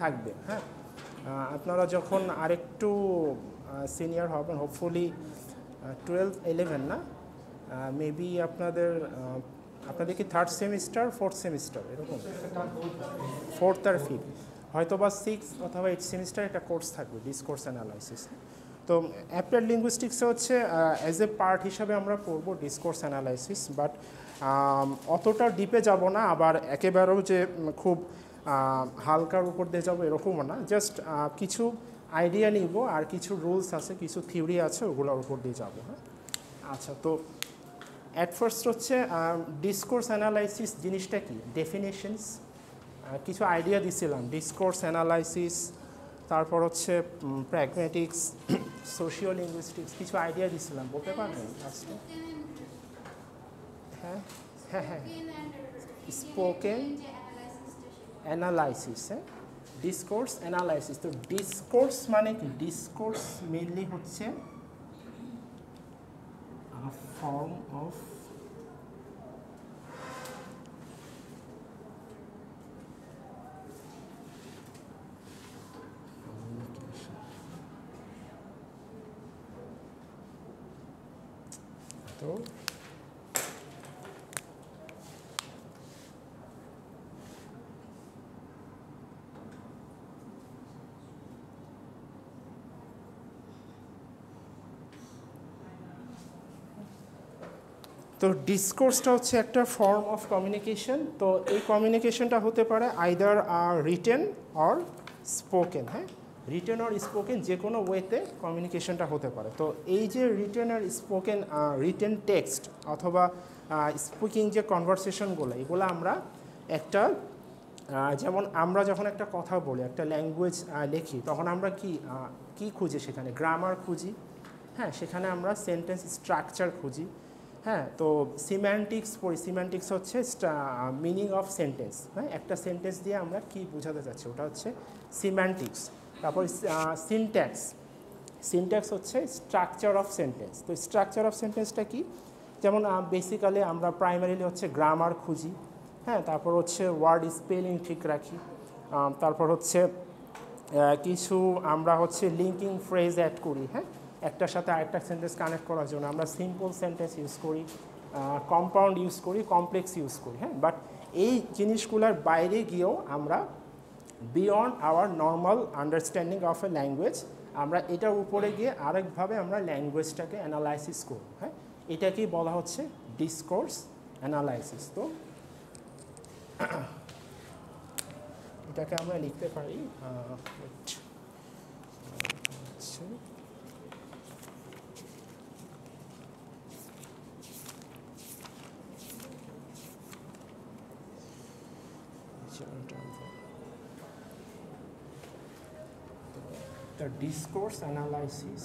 থাকবে। হ্যাঁ, আপনারা যখন আরেকটু সিনিয়র হবেন, হোপফুলি 12-11 না, মেবি আপনাদের কি থার্ড সেমিস্টার, ফোর্থ সেমিস্টার এরকম, ফোর্থ আর ফিফথ, হয়তো বা 6 অথবা 8 সেমিস্টার একটা কোর্স থাকবে ডিসকোর্স অ্যানালাইসিস। তো অ্যাপ্লাইড লিঙ্গুইস্টিক্সে হচ্ছে অ্যাজ এ পার্ট হিসাবে আমরা পড়বো ডিসকোর্স অ্যানালাইসিস, বাট অতটা ডিপে যাব না, আবার একেবারেও যে খুব হালকার উপর দিয়ে যাবো এরকমও না, জাস্ট কিছু আইডিয়া নিব আর কিছু রুলস আছে, কিছু থিওরি আছে, ওগুলোর উপর দিয়ে যাবো। হ্যাঁ, আচ্ছা, তো অ্যাট ফার্স্ট হচ্ছে ডিসকোর্স অ্যানালাইসিস জিনিসটা কি, ডেফিনেশনস কিছু আইডিয়া দিছিলাম, ডিসকোর্স অ্যানালাইসিস, তারপর হচ্ছে প্র্যাগম্যাটিক্স, সোশিও লিঙ্গুইস্টিক্স, কিছু আইডিয়া দিছিলাম, বলতে পারবেন আজকে? হ্যাঁ হ্যাঁ হ্যাঁ, স্পোকেন অ্যানালাইসিস, হ্যাঁ, ডিসকোর্স অ্যানালাইসিস। তো ডিসকোর্স মানে কি, ডিসকোর্স মেনলি হচ্ছে ফর্ম অফ তো তো ডিসকোর্সটা হচ্ছে একটা ফর্ম অফ কমিউনিকেশন। তো এই কমিউনিকেশনটা হতে পারে আইদার রিটেন অর স্পোকেন। হ্যাঁ, রিটেন অর স্পোকেন যে কোনো ওয়েতে কমিউনিকেশনটা হতে পারে। তো এই যে রিটেন আর স্পোকেন, রিটেন টেক্সট অথবা স্পিকিং যে কনভারসেশনগুলো, এগুলো আমরা একটা যেমন আমরা যখন একটা কথা বলি, একটা ল্যাঙ্গুয়েজ লিখি, তখন আমরা কি খুঁজি, সেখানে গ্রামার খুঁজি। হ্যাঁ, সেখানে আমরা সেন্টেন্স স্ট্রাকচার খুঁজি। হ্যাঁ, তো সিম্যান্টিক্স পড়ি, সিম্যান্টিক্স হচ্ছে মিনিং অফ সেন্টেন্স। হ্যাঁ, একটা সেন্টেন্স দিয়ে আমরা কি বোঝাতে চাচ্ছি, ওটা হচ্ছে সিম্যান্টিক্স। তারপর সিনট্যাক্স, সিনট্যাক্স হচ্ছে স্ট্রাকচার অফ সেন্টেন্স। তো স্ট্রাকচার অফ সেন্টেন্সটা কি, যেমন বেসিক্যালি আমরা প্রাইমারিলি হচ্ছে গ্রামার খুঁজি। হ্যাঁ, তারপর হচ্ছে ওয়ার্ড স্পেলিং ঠিক রাখি। তারপর হচ্ছে কিছু আমরা হচ্ছে লিঙ্কিং ফ্রেজ অ্যাড করি। হ্যাঁ, একটার সাথে আরেকটা সেন্টেন্স কানেক্ট করার জন্য আমরা সিম্পল সেন্টেন্স ইউজ করি, কম্পাউন্ড ইউজ করি, কমপ্লেক্স ইউজ করি। হ্যাঁ, বাট এই জিনিসগুলোর বাইরে গিয়েও আমরা beyond our normal understanding of A language, আমরা এটার উপরে গিয়ে আরেকভাবে আমরা ল্যাঙ্গুয়েজটাকে অ্যানালাইসিস করি। হ্যাঁ, এটাকেই বলা হচ্ছে ডিসকোর্স অ্যানালাইসিস। তো এটাকে আমরা লিখতে পারি the discourse analysis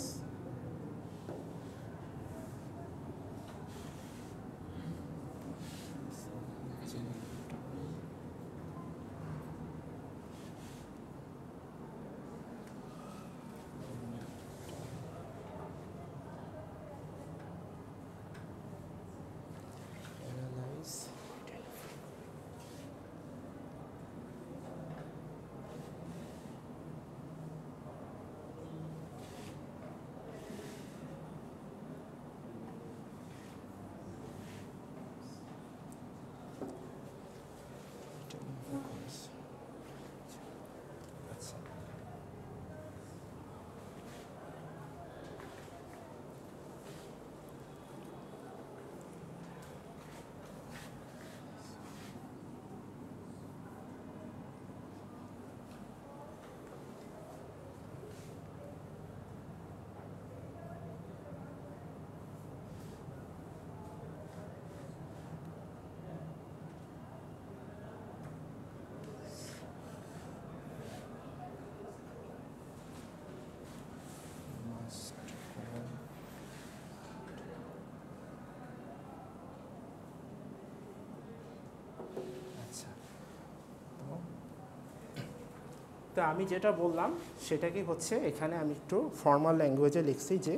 তো আমি যেটা বললাম সেটাকে হচ্ছে এখানে আমি একটু ফর্মাল ল্যাঙ্গুয়েজে লিখছি যে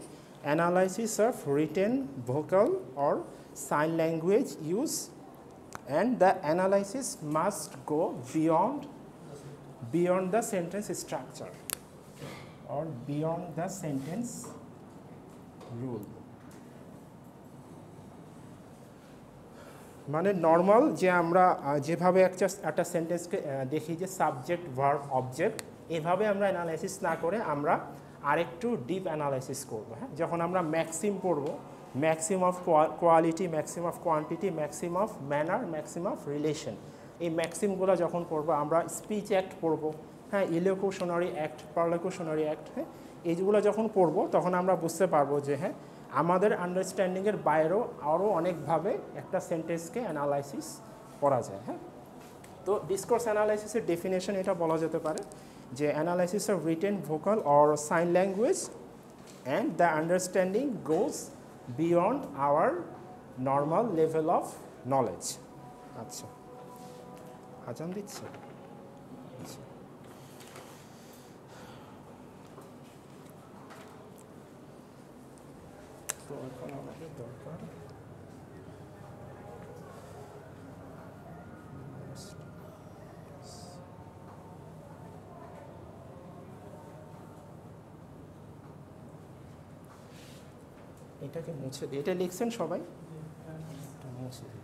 analysis of written vocal or sign language use and the analysis must go beyond the sentence structure or beyond the sentence rule. মানে নর্মাল যে আমরা যেভাবে একটা সেন্টেন্সকে দেখি যে সাবজেক্ট ভার্ব অবজেক্ট, এভাবে আমরা অ্যানালাইসিস না করে আমরা আরেকটু ডিপ অ্যানালাইসিস করব। হ্যাঁ, যখন আমরা ম্যাক্সিম পড়ব, Maxim of quality, maxim of quantity, Maxim of manner, Maxim of relation, এই ম্যাক্সিমগুলো যখন পড়বো, আমরা স্পিচ অ্যাক্ট পড়বো, হ্যাঁ, ইলোকুশনারি অ্যাক্ট, পারলোকুশনারি অ্যাক্ট, হ্যাঁ, এইগুলো যখন পড়বো তখন আমরা বুঝতে পারবো যে হ্যাঁ আমাদের আন্ডারস্ট্যান্ডিংয়ের বাইরেও আরও অনেকভাবে একটা সেন্টেন্সকে অ্যানালাইসিস করা যায়। হ্যাঁ, তো ডিসকোর্স অ্যানালাইসিসের ডেফিনেশন এটা বলা যেতে পারে যে analysis of written, vocal or sign language and the understanding goes beyond our normal level of knowledge. আচ্ছা, আজান দিচ্ছে। আচ্ছা, তো এখন আমাদের দরকার এটাকে মুছে দিই। এটা লিখছেন সবাই, এটা মুছে দিই।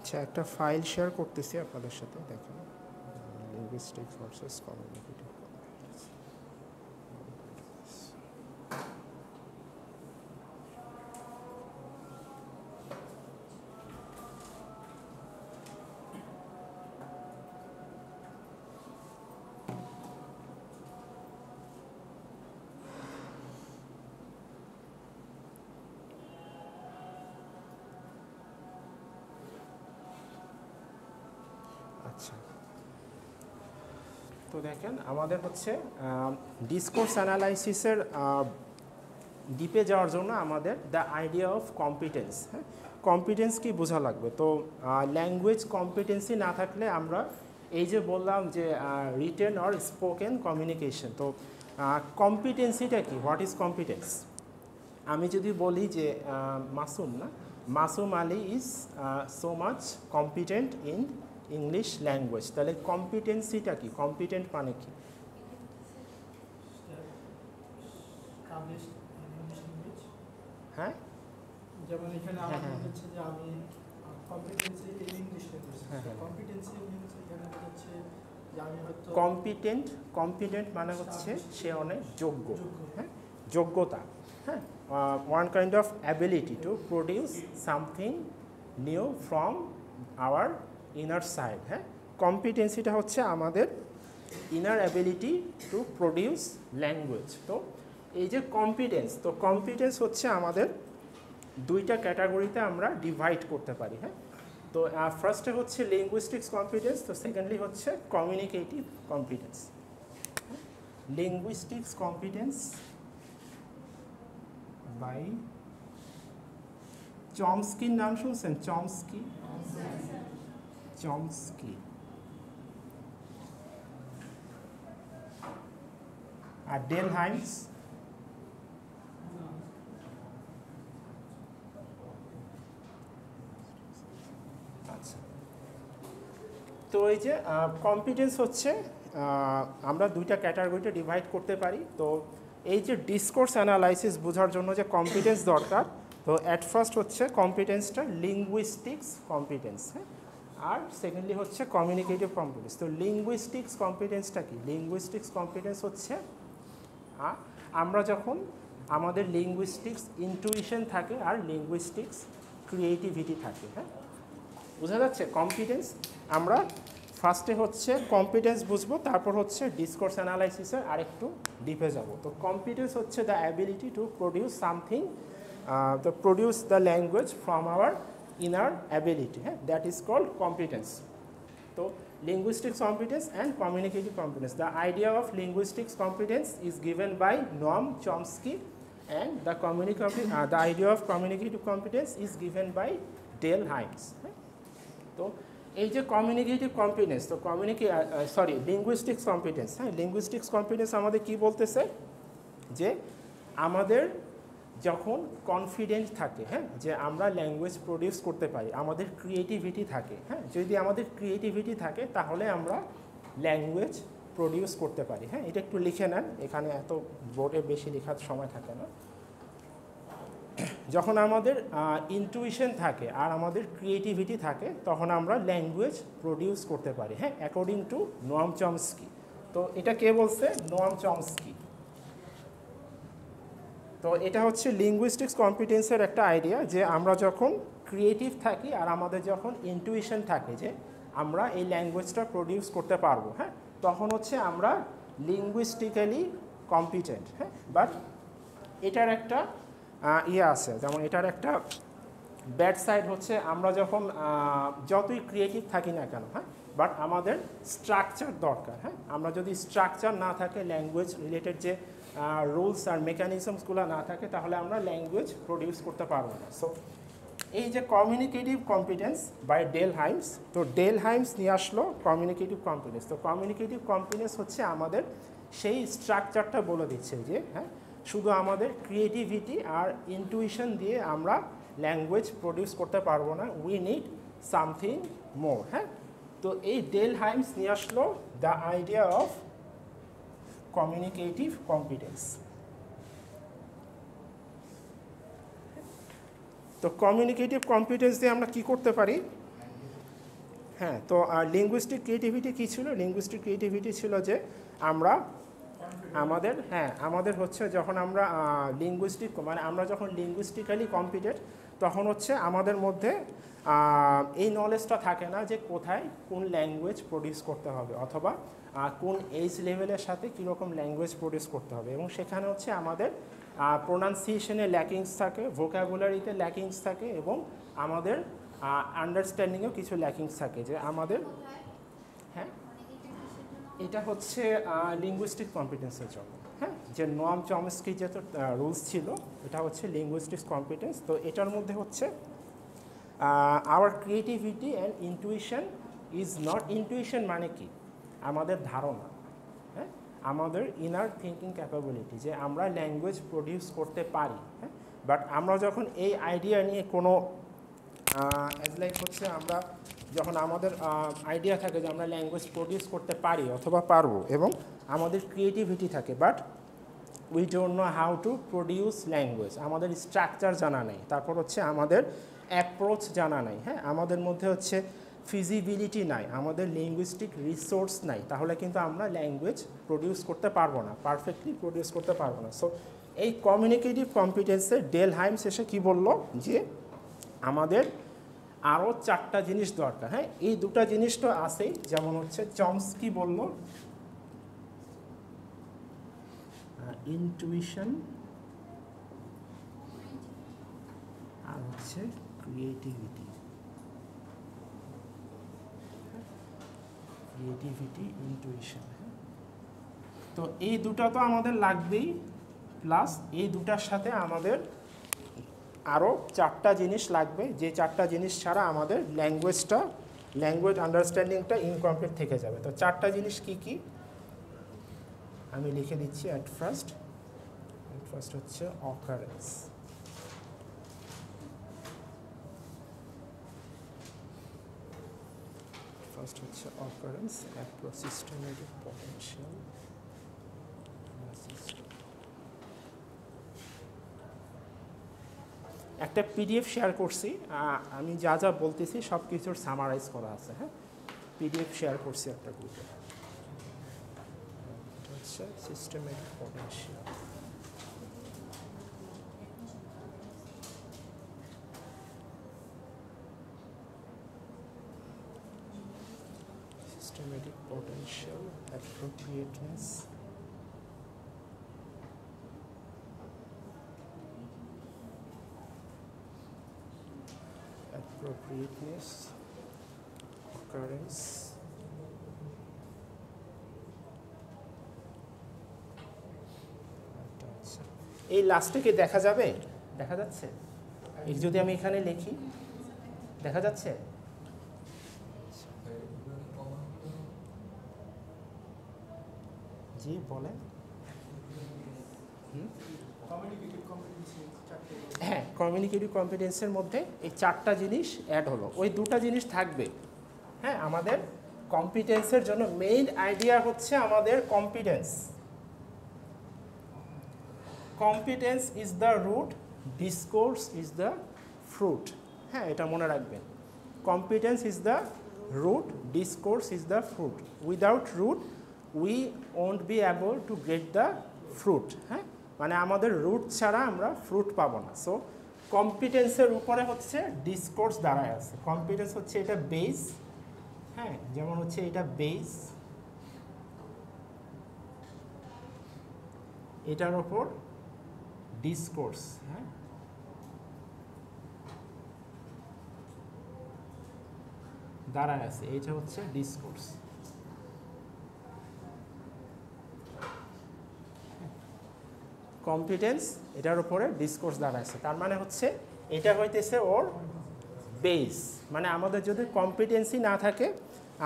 আচ্ছা, একটা ফাইল শেয়ার করতেছি আপনাদের সাথে, দেখেন লিঙ্গুইস্টিক্স ভার্সেস কমিউনিকেটিভ কম্পিটেন্স। আচ্ছা, তো দেখেন আমাদের হচ্ছে ডিসকোর্স অ্যানালাইসিসের ডিপে যাওয়ার জন্য আমাদের দ্য আইডিয়া অফ কম্পিটেন্স, হ্যাঁ, কম্পিটেন্স কি বোঝা লাগবে। তো ল্যাঙ্গুয়েজ কম্পিটেন্সি না থাকলে আমরা এই যে বললাম যে রিটেন অর স্পোকেন কমিউনিকেশন, তো কম্পিটেন্সিটা কি, হোয়াট ইজ কম্পিটেন্স? আমি যদি বলি যে Masum Masum Ali is so much competent in English language, তাহলে কম্পিটেন্সিটা কি, কম্পিটেন্ট মানে কি? হ্যাঁ, যেমন এখানে আমাদের হচ্ছে যে আমি competency in English language, competency means এখানে হচ্ছে যে আমি হয়তো কম্পিটেন্ট মানে হচ্ছে সে অনেক যোগ্য, হ্যাঁ, যোগ্যতা, হ্যাঁ, one kind of ability to produce something new from our inner side. হ্যাঁ, কম্পিটেন্সিটা হচ্ছে আমাদের inner ability to produce language. তো এই যে কম্পিটেন্স, তো কম্পিটেন্স হচ্ছে আমাদের দুইটা ক্যাটাগরিতে আমরা ডিভাইড করতে পারি। হ্যাঁ, তো তো ফার্স্টে হচ্ছে লিঙ্গুইস্টিক্স কম্পিটেন্স, তো সেকেন্ডলি হচ্ছে communicative competence. Linguistics competence by চমস্কির নাম শুনছেন? চমস্কি আর ডেল হাইমস। আচ্ছা, তো এই যে কম্পিটেন্স হচ্ছে আমরা দুইটা ক্যাটাগরিতে ডিভাইড করতে পারি। তো এই যে ডিসকোর্স অ্যানালাইসিস বোঝার জন্য যে কম্পিটেন্স দরকার, তো অ্যাট ফার্স্ট হচ্ছে কম্পিটেন্সটা লিঙ্গুইস্টিক্স কম্পিটেন্স, হ্যাঁ, আর সেকেন্ডলি হচ্ছে কমিউনিকেটিভ কম্পিটেন্স। তো লিঙ্গুইস্টিক্স কম্পিটেন্সটা কি? লিঙ্গুইস্টিক্স কম্পিটেন্স হচ্ছে আমরা যখন আমাদের লিঙ্গুইস্টিক্স ইন্টুইশন থাকে আর লিঙ্গুইস্টিক্স ক্রিয়েটিভিটি থাকে, হ্যাঁ, বোঝা যাচ্ছে? কম্পিটেন্স আমরা ফার্স্টে হচ্ছে কম্পিটেন্স বুঝবো, তারপর হচ্ছে ডিসকোর্স অ্যানালাইসিসের আরেকটু ডিপে যাব। তো কম্পিটেন্স হচ্ছে the ability to produce something, তো produce the language from our inner ability, হ্যাঁ, দ্যাট ইজ কল্ড কম্পিটেন্স। তো linguistics competence and communicative competence. The idea of linguistics competence is given by Noam Chomsky, and the idea of communicative competence is given by Dale Hymes. তো এই যে communicative competence, তো linguistics competence, হ্যাঁ, linguistics competence আমাদের কি বলতেছে? যে আমাদের যখন কনফিডেন্ট থাকে, হ্যাঁ, যে আমরা ল্যাঙ্গুয়েজ প্রডিউস করতে পারি, আমাদের ক্রিয়েটিভিটি থাকে, হ্যাঁ, যদি আমাদের ক্রিয়েটিভিটি থাকে তাহলে আমরা ল্যাঙ্গুয়েজ প্রডিউস করতে পারি, হ্যাঁ। এটা একটু লিখে নেন, এখানে এত বোর্ডে বেশি লেখার সময় থাকে না। যখন আমাদের ইন্টুইশন থাকে আর আমাদের ক্রিয়েটিভিটি থাকে তখন আমরা ল্যাঙ্গুয়েজ প্রডিউস করতে পারি, হ্যাঁ, অ্যাকর্ডিং টু নোয়াম চমস্কি। তো এটা কে বলছে? Noam Chomsky. তো এটা হচ্ছে লিঙ্গুইস্টিক্স কম্পিটেন্সের একটা আইডিয়া, যে আমরা যখন ক্রিয়েটিভ থাকি আর আমাদের যখন ইন্টুইশন থাকে যে আমরা এই ল্যাঙ্গুয়েজটা প্রডিউস করতে পারবো, হ্যাঁ, তখন হচ্ছে আমরা লিঙ্গুইস্টিক্যালি কম্পিটেন্ট, হ্যাঁ। বাট এটার একটা আছে, যেমন এটার একটা ব্যাড সাইড হচ্ছে আমরা যখন যতই ক্রিয়েটিভ থাকি না কেন, হ্যাঁ, বাট আমাদের স্ট্রাকচার দরকার, হ্যাঁ। আমরা যদি স্ট্রাকচার না থাকে, ল্যাঙ্গুয়েজ রিলেটেড যে রুলস আর মেকানিজমসগুলো না থাকে, তাহলে আমরা ল্যাঙ্গুয়েজ প্রডিউস করতে পারবো না। সো এই যে communicative competence by Dell Hymes, তো ডেল হাইমস নিয়ে আসলো কমিউনিকেটিভ কম্পিটেন্স। তো কমিউনিকেটিভ কম্পিটেন্স হচ্ছে আমাদের সেই স্ট্রাকচারটা বলে দিচ্ছে যে, হ্যাঁ, শুধু আমাদের ক্রিয়েটিভিটি আর ইন্টুইশন দিয়ে আমরা ল্যাঙ্গুয়েজ প্রডিউস করতে পারবো না, উই নিড সামথিং মোর, হ্যাঁ। তো এই ডেল হাইমস নিয়ে আসলো the idea of communicative competence. তো কমিউনিকেটিভ কম্পিটেন্স দিয়ে আমরা কি করতে পারি? হ্যাঁ, তো লিঙ্গুইস্টিক ক্রিয়েটিভিটি কী ছিল? লিঙ্গুইস্টিক ক্রিয়েটিভিটি ছিল যে আমরা আমাদের হচ্ছে যখন আমরা আমরা যখন লিঙ্গুইস্টিক্যালি কম্পিটেন্ট, তখন হচ্ছে আমাদের মধ্যে এই নলেজটা থাকে না যে কোথায় কোন ল্যাঙ্গুয়েজ প্রডিউস করতে হবে, অথবা কোন এজ লেভেলের সাথে কীরকম ল্যাঙ্গুয়েজ প্রডিউস করতে হবে। এবং সেখানে হচ্ছে আমাদের প্রোনাউন্সিয়েশনে ল্যাকিংস থাকে, ভোকাবুলারিতে ল্যাকিংস থাকে, এবং আমাদের আন্ডারস্ট্যান্ডিংয়েও কিছু ল্যাকিংস থাকে, যে আমাদের, হ্যাঁ, এটা হচ্ছে লিঙ্গুইস্টিক কম্পিটেন্সের জন্য, হ্যাঁ, যে নোয়াম চমস্কি যে রুলস ছিল, এটা হচ্ছে লিঙ্গুইস্টিক্স কম্পিটেন্স। তো এটার মধ্যে হচ্ছে our creativity and intuition is not, intuition মানে কি? আমাদের ধারণা, হ্যাঁ, আমাদের ইনার থিঙ্কিং ক্যাপাবিলিটি, যে আমরা ল্যাঙ্গুয়েজ প্রডিউস করতে পারি, হ্যাঁ। বাট আমরা যখন এই আইডিয়া নিয়ে কোনো হচ্ছে আমরা যখন আমাদের আইডিয়া থাকে যে আমরা ল্যাঙ্গুয়েজ প্রডিউস করতে পারি অথবা পারবো, এবং আমাদের ক্রিয়েটিভিটি থাকে, but we don't know how to produce language, আমাদের স্ট্রাকচার জানা নেই, তারপর হচ্ছে আমাদের অ্যাপ্রোচ জানা নাই, হ্যাঁ, আমাদের মধ্যে হচ্ছে ফিজিবিলিটি নাই, আমাদের লিঙ্গুইস্টিক রিসোর্স নাই, তাহলে কিন্তু আমরা ল্যাঙ্গুয়েজ প্রডিউস করতে পারবো না, পারফেক্টলি প্রডিউস করতে পারবো না। সো এই কমিউনিকেটিভ কম্পিটেন্সে ডেল হাইমস এসে কী বললো? যে আমাদের আরও 4টা জিনিস দরকার, হ্যাঁ। এই 2টা জিনিস তো আছেই, যেমন হচ্ছে চমস্কি বলল ইন্টুইশন আর হচ্ছে ক্রিয়েটিভিটি। Creativity, intuition. তো এই দুটো তো আমাদের লাগবেই, প্লাস এই দুটার সাথে আমাদের আরও 4টা জিনিস লাগবে, যে 4টা জিনিস ছাড়া আমাদের ল্যাঙ্গুয়েজ আন্ডারস্ট্যান্ডিংটা ইনকমপ্লিট থেকে যাবে। তো 4টা জিনিস কি কি আমি লিখে দিচ্ছি। অ্যাট ফার্স্ট হচ্ছে অকারেন্স। ফার্স্ট হচ্ছে অকারেন্স, সিস্টেমেটিক পটেনশিয়াল। একটা পিডিএফ শেয়ার করছি, আমি যা যা বলতেছি সব কিছুর সামারাইজ করা আছে। হ্যাঁ, পিডিএফ শেয়ার করছি একটা গ্রুপে। এটা হচ্ছে systematic potential. Systematic potential, appropriateness, occurrence, এই লাস্টে কি দেখা যাবে? দেখা যাচ্ছে? এই যদি আমি এখানে লিখি, দেখা যাচ্ছে? জি বলেন। হ্যাঁ, কমিউনিকেটিভ কম্পিটেন্সের মধ্যে এই 4টা জিনিস অ্যাড হলো, ওই 2টা জিনিস থাকবে। হ্যাঁ, আমাদের কম্পিটেন্সের জন্য মেইন আইডিয়া হচ্ছে আমাদের competence. Competence is the root, discourse is the fruit. হ্যাঁ, এটা মনে রাখবেন। Competence is the root, discourse is the fruit. Without root we won't be able to get the fruit. হ্যাঁ, মানে আমাদের রুট ছাড়া আমরা ফ্রুট পাবো না। সো কম্পিটেন্সের উপরে হচ্ছে ডিসকোর্স দাঁড়ায় আছে। কম্পিটেন্স হচ্ছে এটা বেস। হ্যাঁ, যেমন হচ্ছে এটা বেস, এটার ওপর ডিসকোর্স। হ্যাঁ, দাঁড়ায় আছে, এটা হচ্ছে ডিসকোর্স। কম্পিটেন্স এটার উপরে ডিসকোর্স দাঁড়াচ্ছে, তার মানে হচ্ছে এটা হইতেছে ওর বেস। মানে আমাদের যদি কম্পিটেন্সি না থাকে,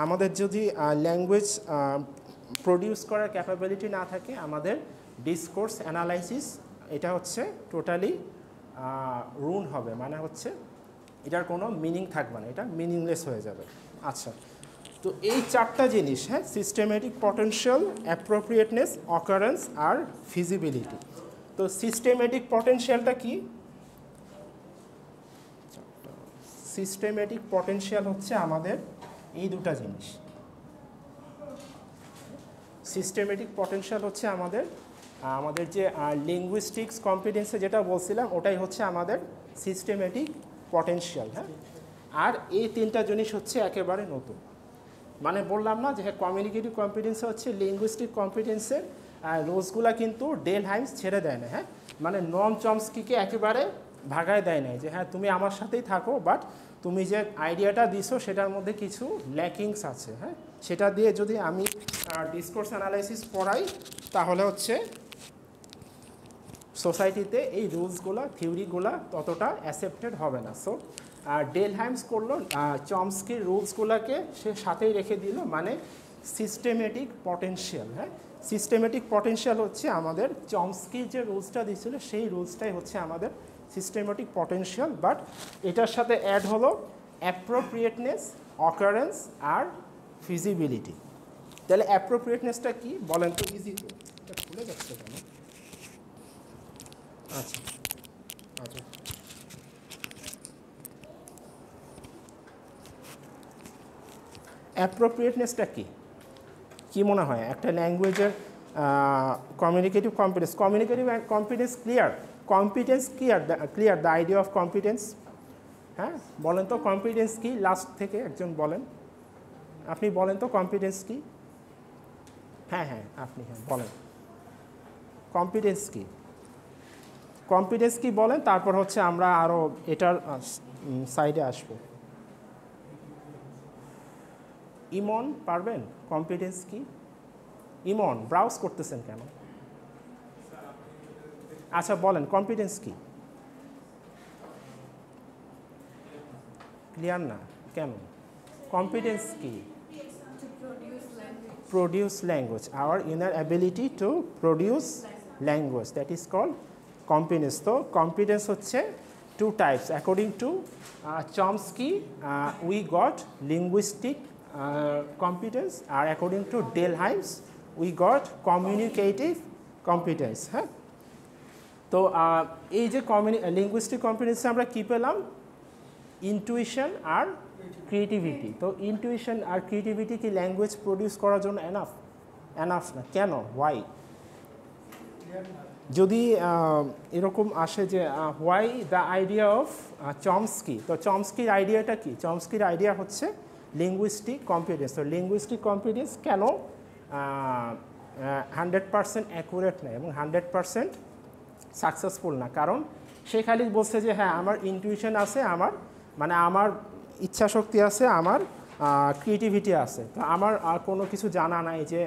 আমাদের যদি ল্যাঙ্গুয়েজ প্রডিউস করার ক্যাপাবিলিটি না থাকে, আমাদের ডিসকোর্স অ্যানালাইসিস এটা হচ্ছে টোটালি রুন হবে। মানে হচ্ছে এটার কোনো মিনিং থাকবে না, এটা মিনিংলেস হয়ে যাবে। আচ্ছা, তো এই 4টা জিনিস, হ্যাঁ, সিস্টেমেটিক পটেনশিয়াল, অ্যাপ্রোপ্রিয়েটনেস, অকারেন্স আর ফিজিবিলিটি। তো সিস্টেমেটিক পটেনশিয়ালটা কি? সিস্টেমেটিক পটেনশিয়াল হচ্ছে আমাদের এই 2টা জিনিস। সিস্টেমেটিক পটেনশিয়াল হচ্ছে আমাদের যে লিঙ্গুইস্টিক্স কম্পিটেন্সে যেটা বলছিলাম, ওটাই হচ্ছে আমাদের সিস্টেমেটিক পটেনশিয়াল। হ্যাঁ, আর এই 3টা জিনিস হচ্ছে একেবারে নতুন। মানে বললাম না যে কমিউনিকেটিভ কম্পিটেন্সে হচ্ছে লিঙ্গুইস্টিক কম্পিটেন্সের রোলসগুলা কিন্তু ডেল হাইমস ছেড়ে দেয় না। হ্যাঁ, মানে নম চমস্কিকে একেবারে ভাগায় দেয় নাই যে হ্যাঁ তুমি আমার সাথেই থাকো, বাট তুমি যে আইডিয়াটা দিছো সেটার মধ্যে কিছু ল্যাকিংস আছে। হ্যাঁ, সেটা দিয়ে যদি আমি ডিসকোর্স অ্যানালাইসিস পড়াই, তাহলে হচ্ছে সোসাইটিতে এই রুলসগুলো, থিওরিগুলো ততটা অ্যাকসেপ্টেড হবে না। সো ডেল হাইমস করলো চমস্কির রুলসগুলোকে সে সাথেই রেখে দিল, মানে সিস্টেমেটিক পটেনশিয়াল। হ্যাঁ, সিস্টেমেটিক পটেনশিয়াল হচ্ছে আমাদের চমস্কির যে রুলসটা দিয়েছিল সেই রুলসটাই হচ্ছে আমাদের সিস্টেমেটিক পটেনশিয়াল। বাট এটার সাথে অ্যাড হলো অ্যাপ্রোপ্রিয়েটনেস, অকারেন্স আর ফিজিবিলিটি। তাহলে অ্যাপ্রোপ্রিয়েটনেসটা কি বলেন তো? ইজি তো, এটা ভুলে যাচ্ছে কেন? আচ্ছা আচ্ছা, অ্যাপ্রোপ্রিয়েটনেসটা কি মনে হয় একটা ল্যাঙ্গুয়েজের communicative competence clear the idea of competence? হ্যাঁ, বলেন তো কম্পিটেন্স কি? লাস্ট থেকে একজন বলেন, আপনি বলেন তো কম্পিটেন্স কি? হ্যাঁ হ্যাঁ, আপনি হ্যাঁ বলেন কম্পিটেন্স কি? কম্পিটেন্স কি বলেন, তারপর হচ্ছে আমরা আরও এটার সাইডে আসবো। ইমন পারবেন? কম্পিটেন্স কি? ইমন ব্রাউজ করতেছেন কেন? আচ্ছা বলেন কম্পিটেন্স কি? ক্লিয়ার না কেন? কম্পিটেন্স কি? Produce language, our inner ability to produce language, that is called competence. So competence হচ্ছে two types according to Chomsky. We got linguistic competence, R according to Delheims we got communicative competence. হ্যাঁ, তো এই যে linguistic কম্পিটেন্সে আমরা কি পেলাম? Intuition আর creativity. তো intuition আর creativity কি ল্যাঙ্গুয়েজ প্রডিউস করার জন্য এনাফ? এনাফ না। কেন? ওয়াই? যদি এরকম আসে যে why the idea of Chomsky, তো চমস্কির আইডিয়াটা কি? চমস্কির আইডিয়া হচ্ছে লিঙ্গুইস্টিক কম্পিটেন্স। তো লিঙ্গুইস্টিক কম্পিটেন্স কেন 100% অ্যাকুরেট না এবং 100% সাকসেসফুল না? কারণ সে খালি বলছে যে হ্যাঁ আমার ইনটিউশন আছে, আমার মানে আমার ইচ্ছা শক্তি আছে, আমার ক্রিয়েটিভিটি আছে, তো আমার কোনো কিছু জানা নাই যে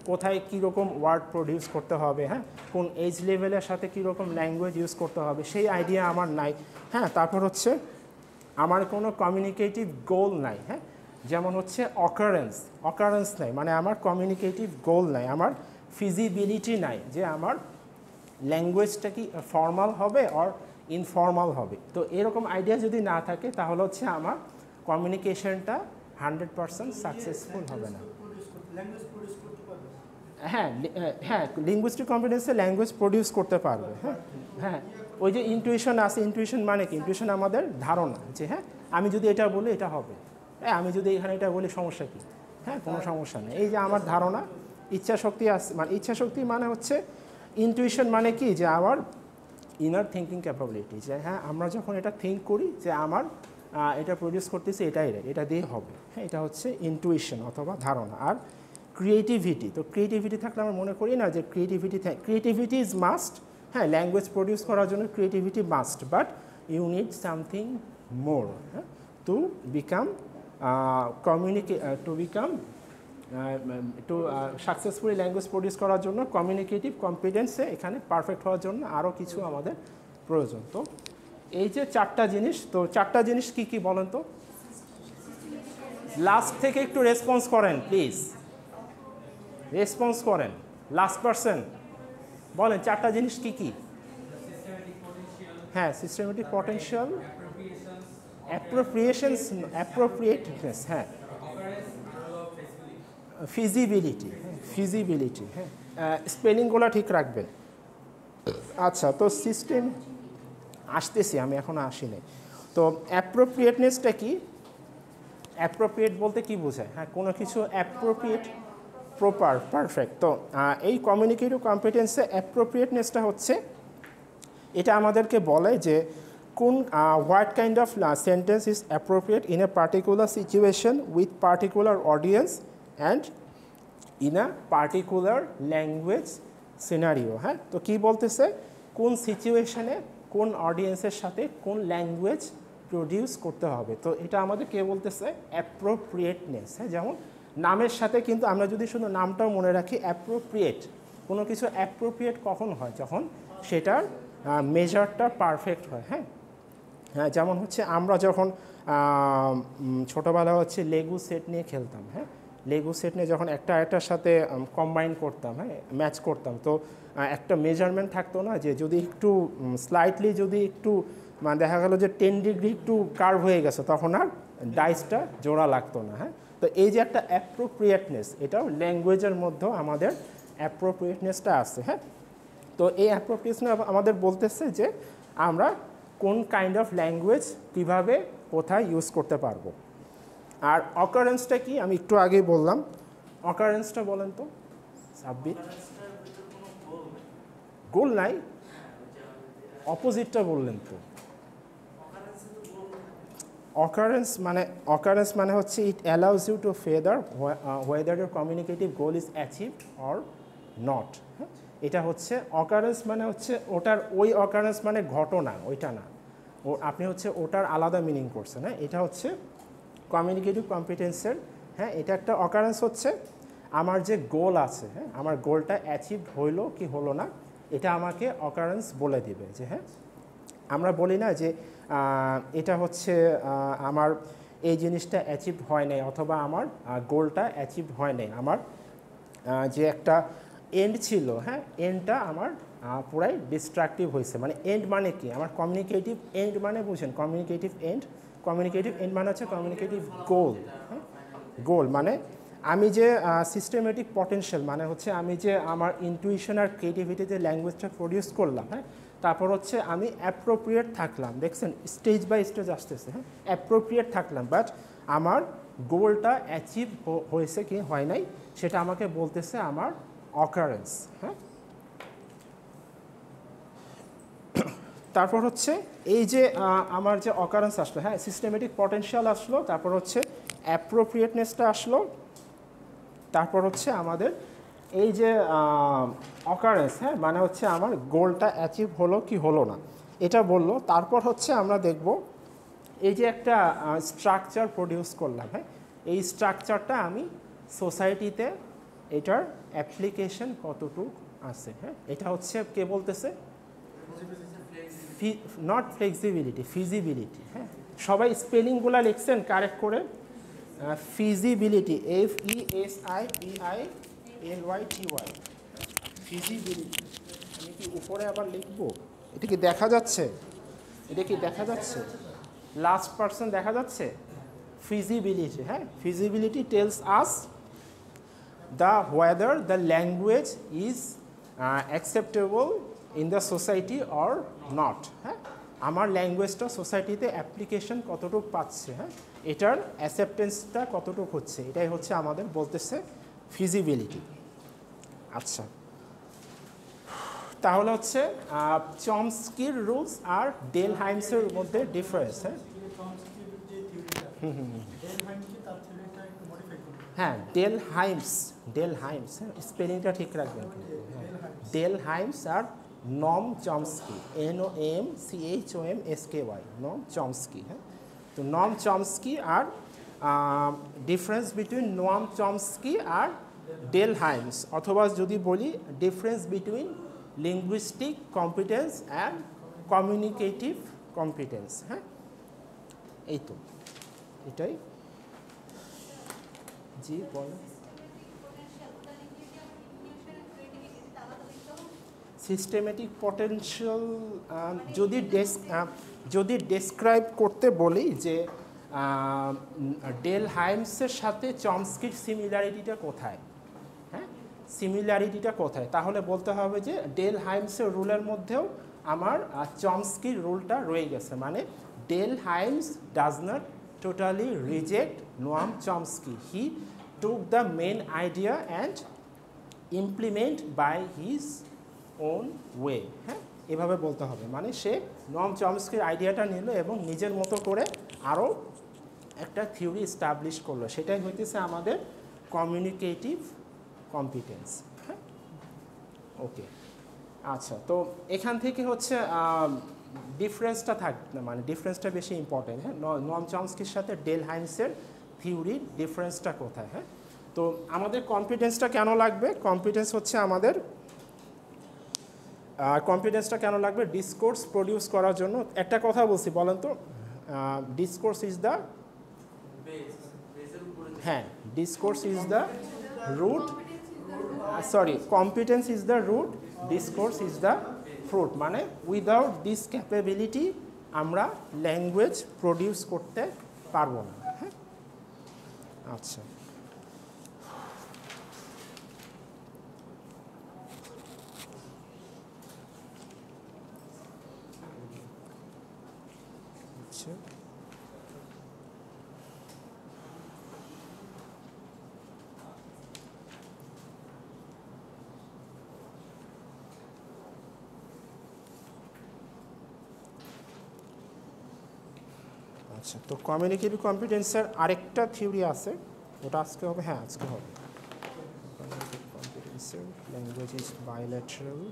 কোথায় কীরকম ওয়ার্ড প্রডিউস করতে হবে, হ্যাঁ কোন এজ লেভেলের সাথে কীরকম ল্যাঙ্গুয়েজ ইউজ করতে হবে সেই আইডিয়া আমার নাই। হ্যাঁ, তারপর হচ্ছে আমার কোনো কমিউনিকেটিভ গোল নাই। হ্যাঁ, যেমন হচ্ছে অকারেন্স নাই, মানে আমার কমিউনিকেটিভ গোল নাই, আমার ফিজিবিলিটি নাই যে আমার ল্যাঙ্গুয়েজটা কি ফর্মাল হবে আর ইনফর্মাল হবে। তো এরকম আইডিয়া যদি না থাকে তাহলে হচ্ছে আমার কমিউনিকেশনটা 100% সাকসেসফুল হবে না। হ্যাঁ হ্যাঁ, লিঙ্গুইস্টিক কম্পিটেন্সে ল্যাঙ্গুয়েজ প্রডিউস করতে পারবে। হ্যাঁ হ্যাঁ, ওই যে ইনটুইশন আছে, ইনটুইশন মানে কি? ইনটুইশন আমাদের ধারণা যে হ্যাঁ আমি যদি এটা বলি এটা হবে, হ্যাঁ আমি যদি এখানে এটা বলি সমস্যা কী? হ্যাঁ কোনো সমস্যা নেই। এই যে আমার ধারণা, ইচ্ছা শক্তি আছে, মানে ইচ্ছা শক্তি মানে হচ্ছে ইনটুইশন মানে কি? যে আমার ইনার থিঙ্কিং ক্যাপাবিলিটি, যে হ্যাঁ আমরা যখন এটা থিঙ্ক করি যে আমার এটা প্রডিউস করতেছি এটাই রাইট, এটা দিয়ে হবে, হ্যাঁ এটা হচ্ছে ইনটুইশন অথবা ধারণা। আর ক্রিয়েটিভিটি, তো ক্রিয়েটিভিটি থাকলে আমরা মনে করি না যে ক্রিয়েটিভিটি ইজ মাস্ট। হ্যাঁ, ল্যাঙ্গুয়েজ প্রডিউস করার জন্য creativity must, but you need something more to become successfully language produce করার জন্য কমিউনিকেটিভ কম্পিটেন্সে এখানে পারফেক্ট হওয়ার জন্য আরও কিছু আমাদের প্রয়োজন। তো এই যে চারটা জিনিস, তো চারটা জিনিস কি কি বলেন তো? লাস্ট থেকে একটু রেসপন্স করেন প্লিজ, রেসপন্স করেন। লাস্ট পারসন বলেন চারটা জিনিস কি কি? হ্যাঁ, সিস্টেমেটিক পটেনশিয়াল, অ্যাপ্রোপ্রিয়েটনেস, হ্যাঁ ফিজিবিলিটি, হ্যাঁ স্পেলিংগুলো ঠিক রাখবেন। আচ্ছা, তো সিস্টেম আসতেছি, আমি এখনও আসিনি। তো অ্যাপ্রোপ্রিয়েটনেসটা কি? অ্যাপ্রোপ্রিয়েট বলতে কি বোঝায়? হ্যাঁ, কোনো কিছু অ্যাপ্রোপ্রিয়েট, প্রপার, পারফেক্ট। তো এই কমিউনিকেটিভ কম্পিটেন্সে অ্যাপ্রোপ্রিয়েটনেসটা হচ্ছে, এটা আমাদেরকে বলে যে কোন what kind of sentence is appropriate in a particular situation with particular audience and in a particular language scenario. হ্যাঁ, তো কী বলতেছে? কোন সিচুয়েশনে কোন অডিয়েন্সের সাথে কোন ল্যাঙ্গুয়েজ প্রডিউস করতে হবে। তো এটা আমাদের কে বলতেছে? অ্যাপ্রোপ্রিয়েটনেস। হ্যাঁ, যেমন নামের সাথে কিন্তু আমরা যদি শুধু নামটাও মনে রাখি, অ্যাপ্রোপ্রিয়েট, কোনো কিছু অ্যাপ্রোপ্রিয়েট কখন হয়? যখন সেটার মেজারটা পারফেক্ট হয়। হ্যাঁ হ্যাঁ, যেমন হচ্ছে আমরা যখন ছোটোবেলা হচ্ছে লেগু সেট নিয়ে খেলতাম, হ্যাঁ লেগু সেট নিয়ে যখন একটা একটার সাথে কম্বাইন করতাম, হ্যাঁ ম্যাচ করতাম, তো একটা মেজারমেন্ট থাকতো না যে যদি একটু স্লাইটলি যদি একটু মানে দেখা গেল যে 10 ডিগ্রি একটু কার্ভ হয়ে গেছে, তখন আর ডাইসটা জোড়া লাগতো না। হ্যাঁ, তো এই যে একটা অ্যাপ্রোপ্রিয়েটনেস, এটাও ল্যাঙ্গুয়েজের মধ্যেও আমাদের অ্যাপ্রোপ্রিয়েটনেসটা আছে। হ্যাঁ, তো এই অ্যাপ্রোপ্রিয়েটনেস আমাদের বলতেছে যে আমরা কোন কাইন্ড অফ ল্যাঙ্গুয়েজ কীভাবে কোথায় ইউজ করতে পারবো। আর অকারেন্সটা কি? আমি একটু আগেই বললাম। অকারেন্সটা বলেন তো সাব্বির। গোল নাই, অপোজিটটা বললেন তো। অকারেন্স মানে হচ্ছে it allows you to feather whether your communicative goal is achieved or not. এটা হচ্ছে অকারেন্স, মানে হচ্ছে ওটার ওই অকারেন্স মানে ঘটনা, ওইটা না, আপনি হচ্ছে ওটার আলাদা মিনিং করছেন। হ্যাঁ, এটা হচ্ছে কমিউনিকেটিভ কম্পিটেন্সের হ্যাঁ, এটা একটা অকারেন্স হচ্ছে আমার যে গোল আছে, হ্যাঁ, আমার গোলটা অ্যাচিভ হইলো কি হলো না, এটা আমাকে অকারেন্স বলে দিবে যে হ্যাঁ, আমরা বলি না যে এটা হচ্ছে আমার এই জিনিসটা অ্যাচিভ হয় নাই, অথবা আমার গোলটা অ্যাচিভ হয় নাই, আমার যে একটা এন্ড ছিল, হ্যাঁ, এন্ডটা আমার পুরাই ডিস্ট্রাকটিভ হয়েছে। মানে এন্ড মানে কি, আমার কমিউনিকেটিভ এন্ড মানে বুঝেন, কমিউনিকেটিভ এন্ড মানে হচ্ছে কমিউনিকেটিভ গোল। হ্যাঁ, গোল মানে আমি যে সিস্টেমেটিক পটেনশিয়াল, মানে হচ্ছে আমি যে আমার ইনটুইশন আর ক্রিয়েটিভিটিতে ল্যাঙ্গুয়েজটা প্রডিউস করলাম, হ্যাঁ, তারপর হচ্ছে আমি অ্যাপ্রোপ্রিয়েট থাকলাম, দেখছেন স্টেজ বাই স্টেজ আসতেছে, হ্যাঁ, অ্যাপ্রোপ্রিয়েট থাকলাম, বাট আমার গোলটা অ্যাচিভ হয়েছে কি হয় নাই সেটা আমাকে বলতেছে আমার অকারেন্স। হ্যাঁ, তারপর হচ্ছে এই যে আমার যে অকারেন্স আসলো, হ্যাঁ, সিস্টেমেটিক পটেনশিয়াল আসলো, তারপর হচ্ছে অ্যাপ্রোপ্রিয়েটনেসটা আসলো, তারপর হচ্ছে আমাদের এই যে অকারেন্স, হ্যাঁ, মানে হচ্ছে আমার গোলটা অ্যাচিভ হলো কি হলো না এটা বললো। তারপর হচ্ছে আমরা দেখব এই যে একটা স্ট্রাকচার প্রডিউস করলাম, হ্যাঁ, এই স্ট্রাকচারটা আমি সোসাইটিতে এটার অ্যাপ্লিকেশন কতটুকু আছে, হ্যাঁ, এটা হচ্ছে কে বলতেছে, নট ফ্লেক্সিবিলিটি, ফিজিবিলিটি। হ্যাঁ, সবাই স্পেলিংগুলো লিখছেন কারেক্ট করে, ফিজিবিলিটি, FESIBILYTY, ফিজিবিলিটি। আমি কি উপরে আবার লিখবো, এটা কি দেখা যাচ্ছে, এটা কি দেখা যাচ্ছে, লাস্ট পার্সন দেখা যাচ্ছে, ফিজিবিলিটি। হ্যাঁ, feasibility tells us the whether the language is acceptable in the society or not. হ্যাঁ, আমার ল্যাঙ্গুয়েজটা সোসাইটিতে অ্যাপ্লিকেশন কতটুকু পাচ্ছে, হ্যাঁ, এটার অ্যাকসেপ্টেন্সটা কতটুকু হচ্ছে, এটাই হচ্ছে আমাদের বলতেছে ফিজিবিলিটি। আচ্ছা, তাহলে হচ্ছে চমস্কির রুলস আর ডেল হাইমসের মধ্যে ডিফারেন্স। হ্যাঁ, ডেল হাইমস, হ্যাঁ, স্পেলিংটা ঠিক রাখবেন, ডেল হাইমস আর নম চমস্কি, NOMCHOMSKY, নম চমস্কি। হ্যাঁ, তো নম চমস্কি আর ডিফারেন্স বিটুইন নোয়াম চমস্কি আর ডেল হাইমস, অথবা যদি বলি difference between linguistic competence and communicative competence. হ্যাঁ, এই তো এটাই। জি বলেন। সিস্টেমেটিক পটেনশিয়াল যদি ডেসক্রাইব করতে বলি যে ডেল হাইমসের সাথে চমস্কির সিমিলারিটিটা কোথায়, হ্যাঁ, সিমিলারিটিটা কোথায়, তাহলে বলতে হবে যে ডেল হাইমসের রুলের মধ্যেও আমার চমস্কির রুলটা রয়ে গেছে। মানে Dell Hymes does not totally reject Noam Chomsky. He took the main idea and implement by his own way. হ্যাঁ, এভাবে বলতে হবে, মানে সে নোয়াম চমস্কির আইডিয়াটা নিল এবং নিজের মতো করে আরও একটা থিওরি এস্টাবলিশ করলো, সেটাই হইতেছে আমাদের কমিউনিকেটিভ কম্পিটেন্স। হ্যাঁ, ওকে। আচ্ছা, তো এখান থেকে হচ্ছে ডিফারেন্সটা থাকবে, মানে ডিফারেন্সটা বেশি ইম্পর্টেন্ট। হ্যাঁ, নোয়াম চমস্কির সাথে ডেল হাইমসের থিওরির ডিফারেন্সটা কোথায়। হ্যাঁ, তো আমাদের কম্পিটেন্সটা কেন লাগবে, কম্পিটেন্স হচ্ছে আমাদের ডিসকোর্স প্রডিউস করার জন্য। একটা কথা বলছি, বলেন তো, ডিসকোর্স ইজ দ্য, হ্যাঁ, discourse is the root, sorry, competence is the root, discourse is the fruit. মানে উইদাউট দিস ক্যাপাবিলিটি আমরা ল্যাঙ্গুয়েজ প্রডিউস করতে পারবো না। হ্যাঁ, আচ্ছা, আচ্ছা, তো কমিউনিকেটিভ কম্পিটেন্সের আরেকটা থিওরি আছে, ওটা আজকে হবে, হ্যাঁ আজকে হবে। কমিউনিকেটিভ কম্পিটেন্সের ল্যাঙ্গুয়েজ ইজ বাইল্যাটারাল,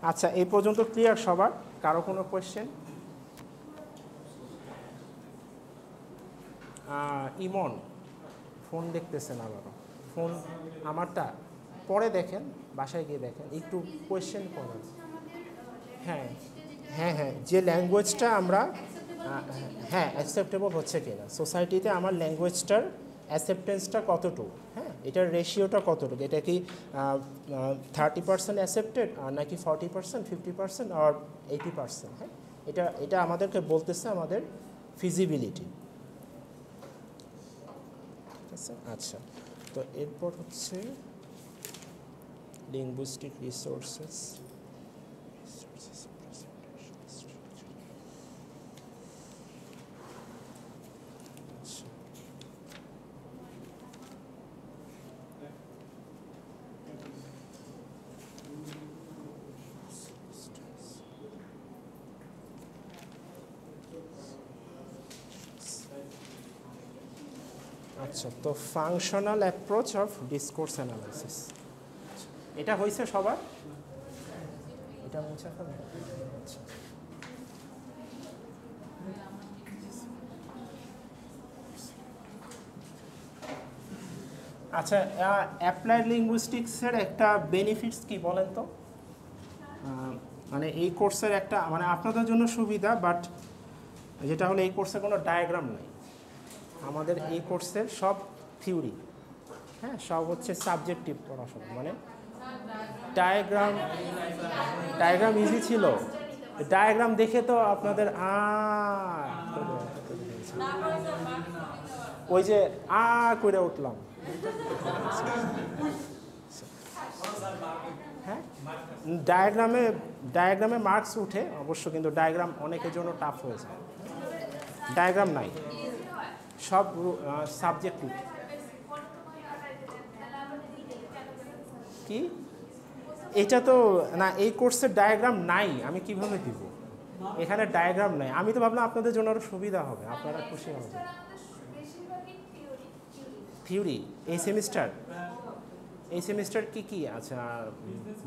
আচ্ছা, এই পর্যন্ত ক্লিয়ার সবার? কারো কোনো কোয়েশ্চেন? ইমন ফোন দেখতেছেন আবারও? ফোন আমারটা পরে দেখেন, বাসায় গিয়ে দেখেন, একটু কোয়েশ্চেন করেন। হ্যাঁ হ্যাঁ হ্যাঁ, যে ল্যাঙ্গুয়েজটা আমরা হ্যাঁ অ্যাকসেপ্টেবল হচ্ছে কিনা সোসাইটিতে, আমার ল্যাঙ্গুয়েজটার অ্যাকসেপ্টেন্সটা কতটুকু, হ্যাঁ এটার রেশিওটা কতটুকু, এটা কি 30% অ্যাকসেপ্টেড আর নাকি 40%, 50% আর 80%, হ্যাঁ এটা এটা আমাদেরকে বলতেছে আমাদের ফিজিবিলিটি। ঠিক আছে, আচ্ছা তো এরপর হচ্ছে লিঙ্গুইস্টিক রিসোর্সেস। আচ্ছা, তো functional approach of discourse analysis, এটা হয়েছে সবার? এটা মুছে ফেলবে? আচ্ছা। আচ্ছা, অ্যাপ্লাইড লিঙ্গুইস্টিক্সের একটা বেনিফিটস কি বলেন তো? মানে এই কোর্সের একটা মানে আপনাদের জন্য সুবিধা, বাট যেটা হলো এই কোর্সে কোনো ডায়াগ্রাম নেই। আমাদের এই কোর্সের সব থিওরি, হ্যাঁ সব হচ্ছে সাবজেক্টিভ পড়াশোনা, মানে ডায়াগ্রাম ইজি ছিল, ডায়াগ্রাম দেখে তো আপনাদের ওই যে করে উঠলাম। হ্যাঁ, ডায়াগ্রামে মার্কস উঠে অবশ্য, কিন্তু ডায়াগ্রাম অনেকের জন্য টাফ হয়ে যায়। ডায়াগ্রাম নাই, সব সাবজেক্টিভ। কি এটা তো না, এই কোর্সের ডায়াগ্রাম নাই, আমি কিভাবে দিব? এখানে ডায়াগ্রাম নাই, আমি তো ভাবলাম আপনাদের জন্য আরো সুবিধা হবে, আপনারা খুশি হবে। থিওরি এই সেমিস্টার কি কি? আচ্ছা,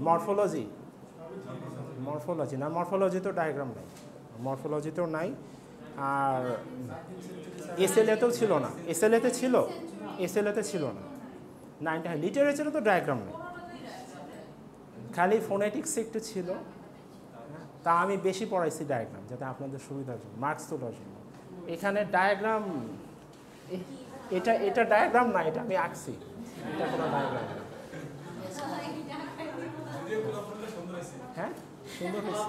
মরফোলজি না, মরফোলজি তো ডায়াগ্রাম নাই, মরফোলজিতেও নাই, আর এসএলএতেও ছিল না, এসএলএতে ছিল না, 9টা লিটারেচারে তো ডায়াগ্রাম নেই, খালি ফোনেটিক্স একটু ছিল, তা আমি বেশি পড়াইছি ডায়াগ্রাম যাতে আপনাদের সুবিধার জন্য, মার্কস তোলার জন্য। এখানে ডায়াগ্রাম, এটা ডায়াগ্রাম না, এটা আমি আঁকছি, এটা কোনো ডায়াগ্রাম না। হ্যাঁ সুন্দর হয়েছে।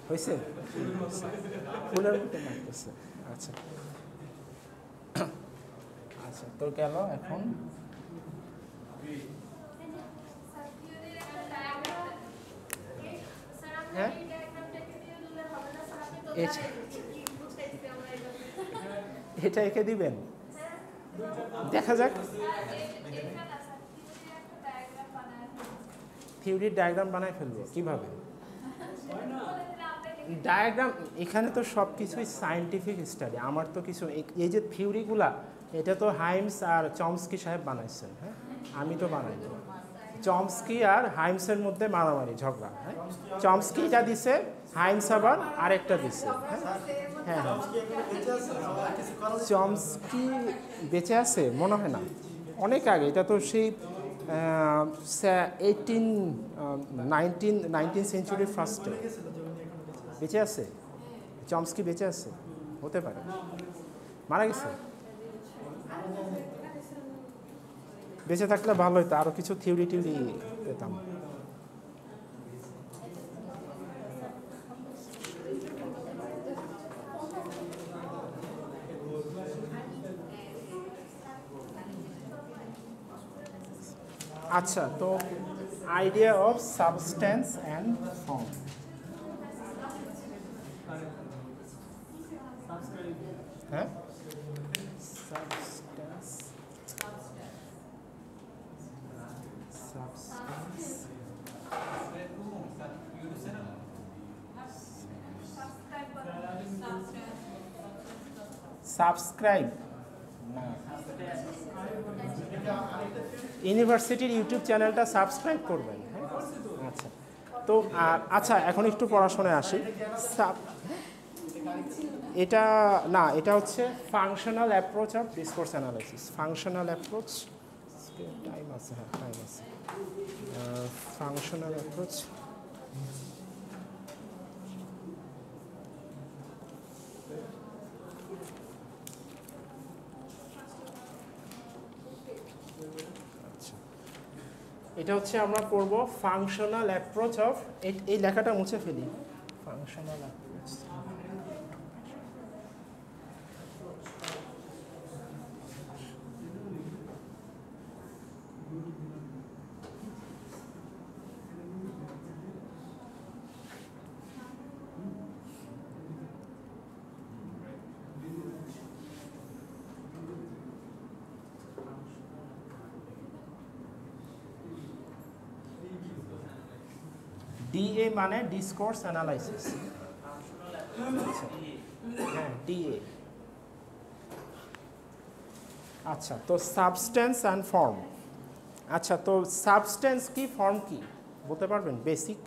হয়েছে, ফুলের মতো লাগতেছে। আচ্ছা আচ্ছা, তো গেল এখন হ্যাঁ এটা এঁকে দিবেন, দেখা যাক। থিওরির ডায়াগ্রাম বানায় ফেলবো কিভাবে? ডায়াগ্রাম এখানে তো সব কিছুই সায়েন্টিফিক স্টাডি, আমার তো কিছু এই যে থিওরিগুলা এটা তো হাইমস আর চমস্কি সাহেব বানাইছেন, হ্যাঁ আমি তো বানাইনি। চমস্কি আর হাইমসের মধ্যে মারামারি ঝগড়া, হ্যাঁ চমস্কি এটা দিছে, হাইমস আবার আরেকটা দিছে। হ্যাঁ হ্যাঁ, চমস্কি বেঁচে আছে মনে হয় না, অনেক আগে, এটা তো সেই 19th সেঞ্চুরির ফার্স্টে বেঁচে আছে। চমস্কি বেঁচে আছে, হতে পারে মারা গেছে। বেঁচে থাকলে ভালো হতো, আরও কিছু থিওরি পেতাম। আচ্ছা, তো idea of substance and form. হ্যাঁ, সাবস্ট্যান্স সাবস্ক্রাইব না, ইউনিভার্সিটির ইউটিউব চ্যানেলটা সাবস্ক্রাইব করবেন। হ্যাঁ আচ্ছা, তো আচ্ছা এখন একটু পড়াশোনায় আসি। এটা না, এটা হচ্ছে functional approach of discourse analysis. Functional approach, time আছে, হ্যাঁ টাইম আছে। ফাংশনাল অ্যাপ্রোচ, এটা হচ্ছে আমরা করব ফাংশনাল অ্যাপ্রোচ অফ, এই লেখাটা মুছে ফেলি, ফাংশনাল অ্যাপ্রোচ। ডিএ মানে ডিসকোর্স অ্যানালাইসিস। হ্যাঁ ডিএ। আচ্ছা, তো সাবস্টেন্স অ্যান্ড ফর্ম। আচ্ছা, তো সাবস্টেন্স কি ফর্ম কি বলতে পারবেন? বেসিক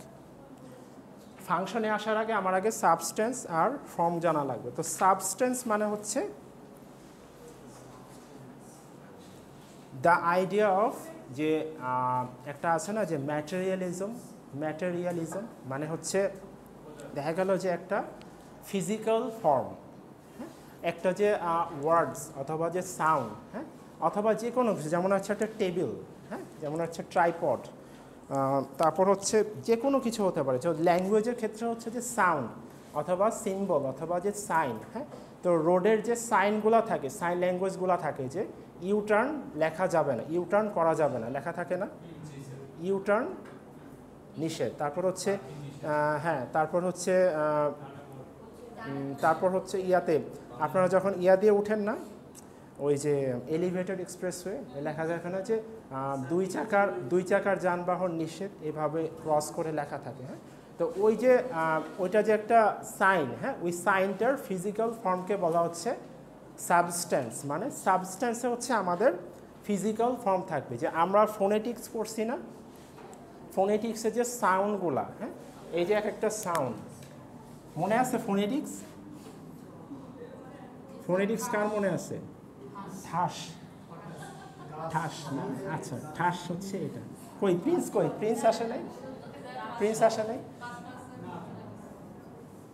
ফাংশনে আসার আগে আমার আগে সাবস্টেন্স আর ফর্ম জানা লাগবে। তো সাবস্টেন্স মানে হচ্ছে দ্য আইডিয়া অফ, যে একটা আছে না যে ম্যাটেরিয়ালিজম, ম্যাটেরিয়ালিজম মানে হচ্ছে দেখা গেল যে একটা ফিজিক্যাল ফর্ম, একটা যে ওয়ার্ডস অথবা যে সাউন্ড, হ্যাঁ অথবা যে কোনো কিছু, যেমন হচ্ছে একটা টেবিল, হ্যাঁ যেমন হচ্ছে ট্রাইপড, তারপর হচ্ছে যে কোনো কিছু হতে পারে। তো ল্যাঙ্গুয়েজের ক্ষেত্রে হচ্ছে যে সাউন্ড অথবা সিম্বল অথবা যে সাইন, হ্যাঁ তো রোডের যে সাইনগুলো থাকে, সাইন ল্যাঙ্গুয়েজগুলো থাকে, যে ইউটার্ন লেখা যাবে না, ইউটার্ন করা যাবে না, লেখা থাকে না, ইউটার্ন নিষেধ। তারপর হচ্ছে হ্যাঁ, তারপর হচ্ছে ইয়াতে আপনারা যখন ইয়া দিয়ে উঠেন না, ওই যে এলিভেটেড এক্সপ্রেসওয়ে, লেখা যায় এখানে যে দুই চাকার যানবাহন নিষেধ, এভাবে ক্রস করে লেখা থাকে। হ্যাঁ, তো ওই যে ওইটা যে একটা সাইন, হ্যাঁ ওই সাইনটার ফিজিক্যাল ফর্মকে বলা হচ্ছে সাবস্ট্যান্স। মানে সাবস্ট্যান্সে হচ্ছে আমাদের ফিজিক্যাল ফর্ম থাকবে। যে আমরা ফোনেটিক্স পড়ছি না, ফোনেটিক্সের যে সাউন্ডগুলা, হ্যাঁ এই যে এক একটা সাউন্ড মনে আছে? ফোনেটিক্স, ফোনেটিক্স কার মনে আছে? ঠাস, ঠাস না, আচ্ছা ঠাস হচ্ছে এটা। কই প্রিন্স, কই প্রিন্স আসে নাই? প্রিন্স আসে নাই,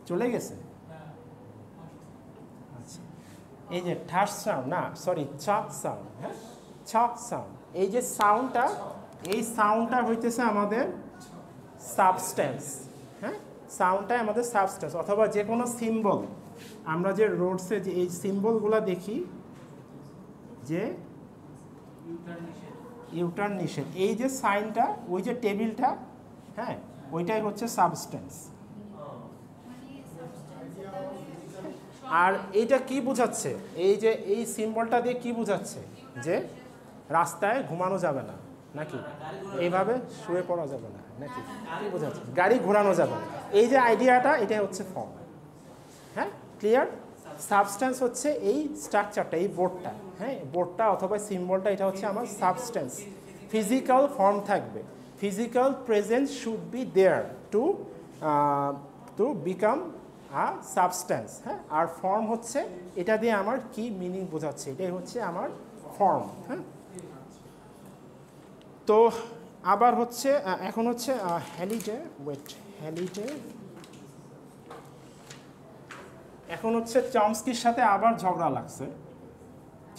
চলে গেছে। আচ্ছা, এই যে ঠাস সাউন্ড না, সরি চক সাউন্ড, হ্যাঁ চক সাউন্ড, এই যে সাউন্ডটা, এই সাউন্ডটা হইতেছে আমাদের সাবস্ট্যান্স। হ্যাঁ, সাউন্ডটাই আমাদের সাবস্ট্যান্স। অথবা যে কোনো সিম্বল, আমরা যে রোডসে যে এই সিম্বলগুলো দেখি, যে ইউটার্ন নিষেধ, এই যে সাইনটা, ওই যে টেবিলটা, হ্যাঁ ওইটাই হচ্ছে সাবস্ট্যান্স। আর এইটা কি বোঝাচ্ছে? এই যে এই সিম্বলটা দিয়ে কি বোঝাচ্ছে? যে রাস্তায় ঘুমানো যাবে না, নাকি এইভাবে শুয়ে পড়া যাবে না, নাকি কি বোঝাচ্ছে? গাড়ি ঘোরানো যাবে না, এই যে আইডিয়াটা, এটাই হচ্ছে ফর্ম। হ্যাঁ ক্লিয়ার? সাবস্ট্যান্স হচ্ছে এই স্ট্রাকচারটা, এই বোর্ডটা, হ্যাঁ বোর্ডটা অথবা সিম্বলটা, এটা হচ্ছে আমার সাবস্ট্যান্স। ফিজিক্যাল ফর্ম থাকবে, physical presence should be there to become substance. হ্যাঁ, আর ফর্ম হচ্ছে এটা দিয়ে আমার কি মিনিং বোঝাচ্ছে, এটাই হচ্ছে আমার ফর্ম। হ্যাঁ, তো আবার হচ্ছে এখন হচ্ছে হ্যালিডে, ওয়েট হ্যালিডে, এখন হচ্ছে চমস্কির সাথে আবার ঝগড়া লাগছে।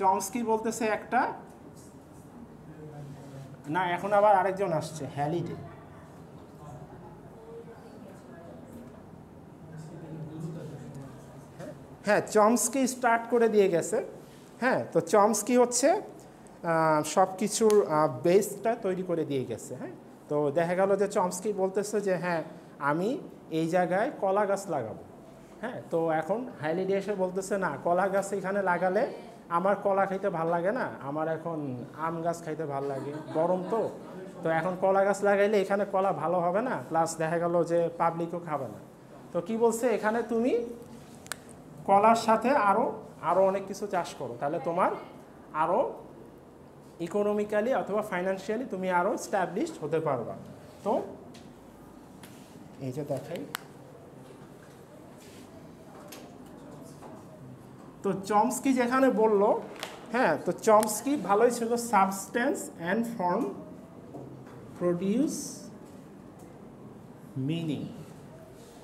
চমস্কি বলতেছে একটা, না এখন আবার আরেকজন আসছে, হ্যালিডে। হ্যাঁ, চমস্কি স্টার্ট করে দিয়ে গেছে। হ্যাঁ, তো চমস্কি হচ্ছে সব কিছুর বেসটা তৈরি করে দিয়ে গেছে। হ্যাঁ, তো দেখা গেল যে চমস্কি বলতেছে যে হ্যাঁ আমি এই জায়গায় কলা গাছ লাগাবো। হ্যাঁ, তো এখন হ্যালিডে এসে বলতেছে না, কলা গাছ এখানে লাগালে আমার কলা খাইতে ভাল লাগে না, আমার এখন আম গাছ খাইতে ভাল লাগে, গরম তো, তো এখন কলা গাছ লাগাইলে এখানে কলা ভালো হবে না, প্লাস দেখা গেল যে পাবলিকও খাবে না। তো কি বলছে, এখানে তুমি কলার সাথে আরও আরও অনেক কিছু চাষ করো, তাহলে তোমার আরও ইকোনমিক্যালি অথবা ফাইন্যান্সিয়ালি তুমি আরও স্ট্যাবলিশড হতে পারবা। তো এই যে দেখাই, তো চমস্কি যেখানে বললো, হ্যাঁ, তো চমস্কি ভালোই ছিল, substance and form produce meaning.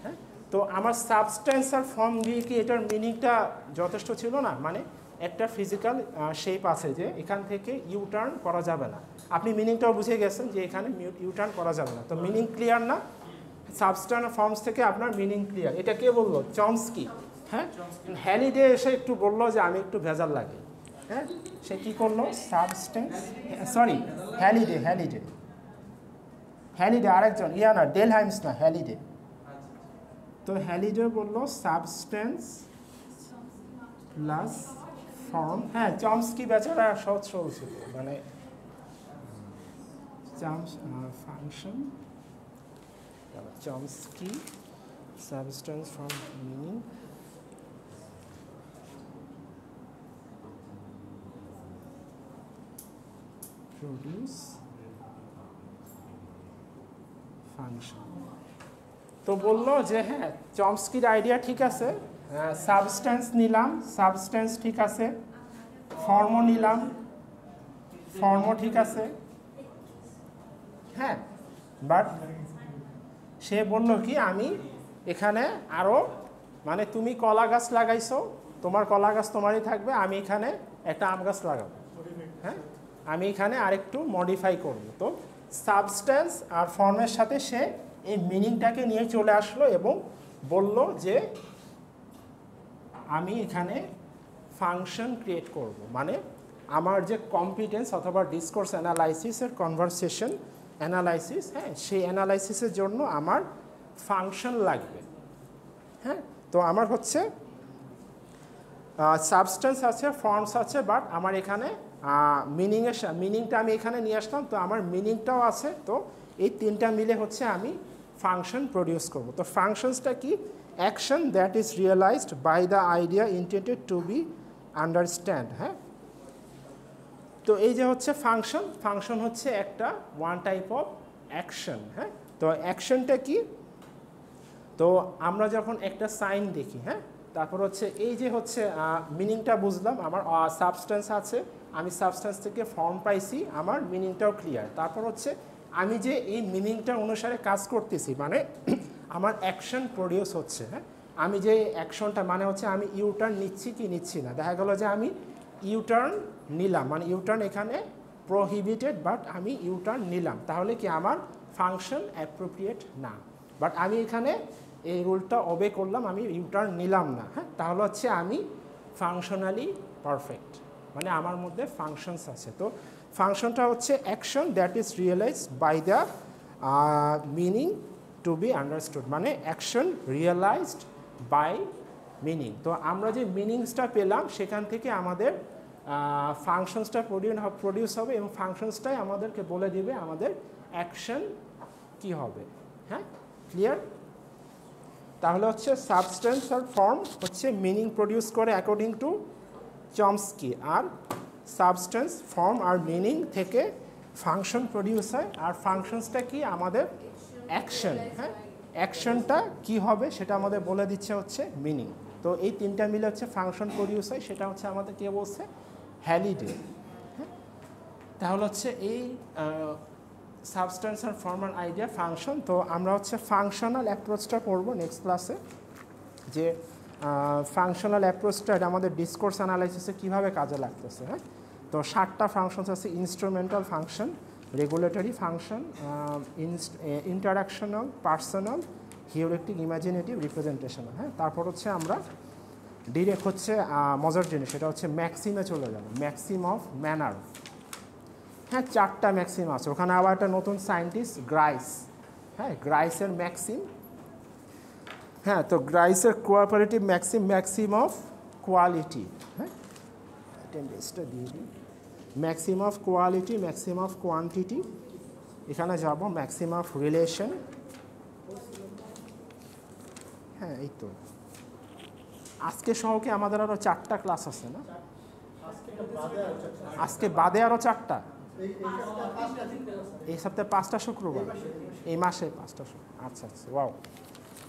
হ্যাঁ, তো আমার সাবস্টেন্স আর ফর্ম দিয়ে কি এটার মিনিংটা যথেষ্ট ছিল না? মানে একটা ফিজিক্যাল শেপ আছে যে এখান থেকে ইউটার্ন করা যাবে না, আপনি মিনিংটাও বুঝে গেছেন যে এখানে ইউটার্ন করা যাবে না, তো মিনিং ক্লিয়ার না? সাবস্টেন্স ফর্মস থেকে আপনার মিনিং ক্লিয়ার। এটা কে বললো? চমস্কি। হ্যাঁ, হ্যালিডে এসে একটু বললো যে আমি একটু ভেজাল লাগে। হ্যাঁ, সে কী করলো? Substance, sorry Halliday, Halliday, Halliday আরেকজন, না ডেলহাইমস না, হ্যালিডে। তো হ্যালিডে বললো সাবস্টেন্স প্লাস ফর্ম। হ্যাঁ, চমস্কি বেচারা সহজ সরল ছিল, মানে function Chomsky substance form meaning produce function. তো বললো যে হ্যাঁ, চমস্কির আইডিয়া ঠিক আছে, সাবস্টেন্স নিলাম, সাবস্টেন্স ঠিক আছে, ফর্মও নিলাম, ফর্মও ঠিক আছে। হ্যাঁ, বাট সে বললো কি আমি এখানে আরও, মানে তুমি কলা গাছ লাগাইছো, তোমার কলা গাছ তোমারই থাকবে, আমি এখানে একটা আম গাছ লাগাবো। হ্যাঁ, আমি এখানে আরেকটু মডিফাই করব। তো সাবস্টেন্স আর ফর্মের সাথে সে এই মিনিংটাকে নিয়ে চলে আসলো এবং বলল যে আমি এখানে ফাংশন ক্রিয়েট করব, মানে আমার যে কম্পিটেন্স অথবা ডিসকোর্স অ্যানালাইসিসের কনভারসেশন অ্যানালাইসিস, হ্যাঁ, সেই অ্যানালাইসিসের জন্য আমার ফাংশন লাগবে। হ্যাঁ, তো আমার হচ্ছে সাবস্টেন্স আছে, ফর্মস আছে, বাট আমার এখানে মিনিংটা আমি এখানে নিয়ে আসলাম, তো আমার মিনিংটাও আছে। তো এই তিনটা মিলে হচ্ছে আমি ফাংশন প্রডিউস করব। তো ফাংশনসটা কি? Action that is realised by the idea intended to be understand. হ্যাঁ, তো এই যে হচ্ছে ফাংশন, ফাংশন হচ্ছে একটা ওয়ান টাইপ অফ অ্যাকশন। হ্যাঁ, তো অ্যাকশনটা কি? তো আমরা যখন একটা সাইন দেখি, হ্যাঁ, তারপর হচ্ছে এই যে হচ্ছে মিনিংটা বুঝলাম, আমার সাবস্টেন্স আছে, আমি সাবস্টেন্স থেকে ফর্ম পাইছি, আমার মিনিংটাও ক্লিয়ার। তারপর হচ্ছে আমি যে এই মিনিংটা অনুসারে কাজ করতেছি, মানে আমার অ্যাকশন প্রডিউস হচ্ছে। হ্যাঁ, আমি যে অ্যাকশনটা, মানে হচ্ছে আমি ইউটার্ন নিচ্ছি কি নিচ্ছি না, দেখা গেল যে আমি ইউটার্ন নিলাম, মানে ইউটার্ন এখানে প্রহিবিটেড, বাট আমি ইউটার্ন নিলাম, তাহলে কি আমার ফাংশন অ্যাপ্রোপ্রিয়েট না। বাট আমি এখানে এই রুলটা ওবে করলাম, আমি ইউটার্ন নিলাম না। হ্যাঁ, তাহলে হচ্ছে আমি ফাংশনালি পারফেক্ট, মানে আমার মধ্যে ফাংশনস আছে। তো ফাংশনটা হচ্ছে action that is realised by the meaning to be understood, মানে অ্যাকশন রিয়েলাইজড বাই মিনিং। তো আমরা যে মিনিংসটা পেলাম সেখান থেকে আমাদের ফাংশনসটা প্রডিউস হবে এবং ফাংশনসটাই আমাদেরকে বলে দিবে আমাদের অ্যাকশন কি হবে। হ্যাঁ, ক্লিয়ার? তাহলে হচ্ছে সাবস্টেন্স আর ফর্ম হচ্ছে মিনিং প্রডিউস করে অ্যাকর্ডিং টু চমস্কি, আর সাবস্টেন্স, ফর্ম আর মিনিং থেকে ফাংশন প্রডিউস হয়। আর ফাংশনসটা কি? আমাদের অ্যাকশন। হ্যাঁ, অ্যাকশনটা কি হবে সেটা আমাদের বলে দিচ্ছে হচ্ছে মিনিং। তো এই তিনটা মিলে হচ্ছে ফাংশন প্রডিউস হয়, সেটা হচ্ছে আমাদের কে বলছে? হ্যালিডে। হ্যাঁ, তাহলে হচ্ছে এই সাবস্টেন্স আর ফর্ম আর আইডিয়া ফাংশন। তো আমরা হচ্ছে ফাংশনাল অ্যাপ্রোচটা করব নেক্সট ক্লাসে, যে ফাংশনাল অ্যাপ্রোচটা এটা আমাদের ডিসকোর্স অ্যানালাইসিসে কীভাবে কাজে লাগতেছে। হ্যাঁ, তো 7টা ফাংশনস আছে: instrumental function, regulatory function, interactional, personal, heuristic, imaginative, representational. হ্যাঁ, তারপর হচ্ছে আমরা ডিরেক্ট হচ্ছে মজার জিনিস, সেটা হচ্ছে ম্যাক্সিমে চলে যাবে, ম্যাক্সিম অফ ম্যানার। হ্যাঁ, 4টা ম্যাক্সিম আছে, ওখানে আবার একটা নতুন সায়েন্টিস্ট গ্রাইস। হ্যাঁ, গ্রাইসের ম্যাক্সিম। হ্যাঁ, তো গ্রাইসের cooperative maxim, maxim of quality. হ্যাঁ, অ্যাটেন্ডেন্সটা দিয়ে দিই। Maxim of quality, maxim of quantity, এখানে যাব ম্যাক্সিম অফ রিলেশন। হ্যাঁ, এই তো আজকে সহ কি আমাদের আরও 4টা ক্লাস আছে না? আজকে বাদে আর আজকে বাদে আরও 4টা, এই এই সপ্তাহে 5টা শুক্রবার, এই মাসে 5টা শুক্রবার। আচ্ছা আচ্ছা, ওয়াও,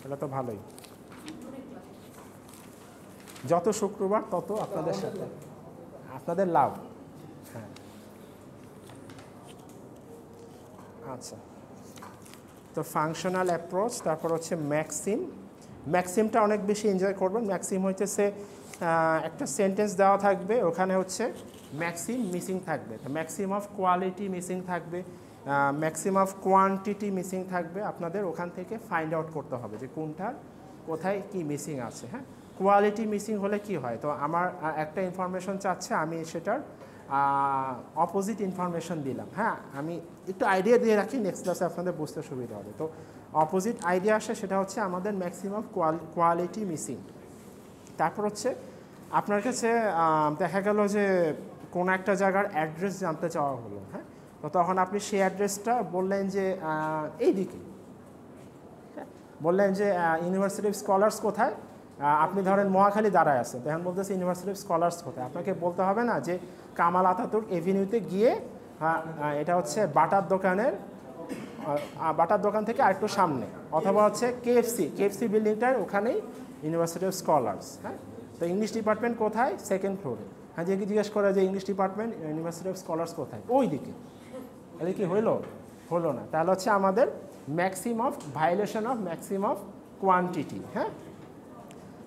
এটা তো ভালোই। যত শুক্রবার তত আপনাদের সাথে আপনাদের লাভ। হ্যাঁ, আচ্ছা। তো ফাংশনাল অ্যাপ্রোচ, তারপর হচ্ছে ম্যাক্সিম। ম্যাক্সিমটা অনেক বেশি এনজয় করবেন। ম্যাক্সিম হইতেছে একটা সেন্টেন্স দেওয়া থাকবে, ওখানে হচ্ছে ম্যাক্সিম মিসিং থাকবে। ম্যাক্সিম অফ কোয়ালিটি মিসিং থাকবে, ম্যাক্সিম অফ কোয়ান্টিটি মিসিং থাকবে। আপনাদের ওখান থেকে ফাইন্ড আউট করতে হবে যে কোনটার কোথায় কি মিসিং আছে। হ্যাঁ, কোয়ালিটি মিসিং হলে কি হয়, তো আমার একটা ইনফরমেশন চাচ্ছে, আমি সেটার অপোজিট ইনফরমেশন দিলাম। হ্যাঁ, আমি একটু আইডিয়া দিয়ে রাখি, নেক্সট ক্লাসে আপনাদের বুঝতে সুবিধা হবে। তো অপোজিট আইডিয়া আসে, সেটা হচ্ছে আমাদের ম্যাক্সিমাম কোয়ালিটি মিসিং। তারপর হচ্ছে আপনার কাছে দেখা গেল যে কোনো একটা জায়গার অ্যাড্রেস জানতে চাওয়া হলো। হ্যাঁ, তো তখন আপনি সেই অ্যাড্রেসটা বললেন যে এইদিকে, বললেন যে ইউনিভার্সিটি অফ স্কলার্স কোথায়, আপনি ধরেন মহাখালী দাঁড়ায় আছেন, তখন বলতেছে ইউনিভার্সিটি অফ স্কলার্স কোথায়। আপনাকে বলতে হবে না যে কামাল আতাতুর্ক এভিনিউতে গিয়ে এটা হচ্ছে বাটার দোকান থেকে আরেকটু সামনে, অথবা হচ্ছে কেএফসি বিল্ডিংটার ওখানেই ইউনিভার্সিটি অফ স্কলার্স। হ্যাঁ, তো ইংলিশ ডিপার্টমেন্ট কোথায়, 2nd ফ্লোরে। হ্যাঁ, যে জিজ্ঞেস করে যে English department university of scholars কোথায়, ওই দিকে। তাহলে কি হলো না। তাহলে হচ্ছে আমাদের Maxim of violation of Maxim of quantity. হ্যাঁ,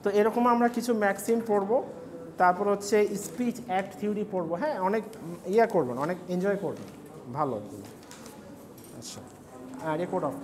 তো এরকম আমরা কিছু ম্যাক্সিম পড়বো। তারপর হচ্ছে স্পিচ অ্যাক্ট থিওরি পড়বো। হ্যাঁ, অনেক করবেন, অনেক এনজয় করবেন, ভালো। আচ্ছা, রেকর্ড অফ।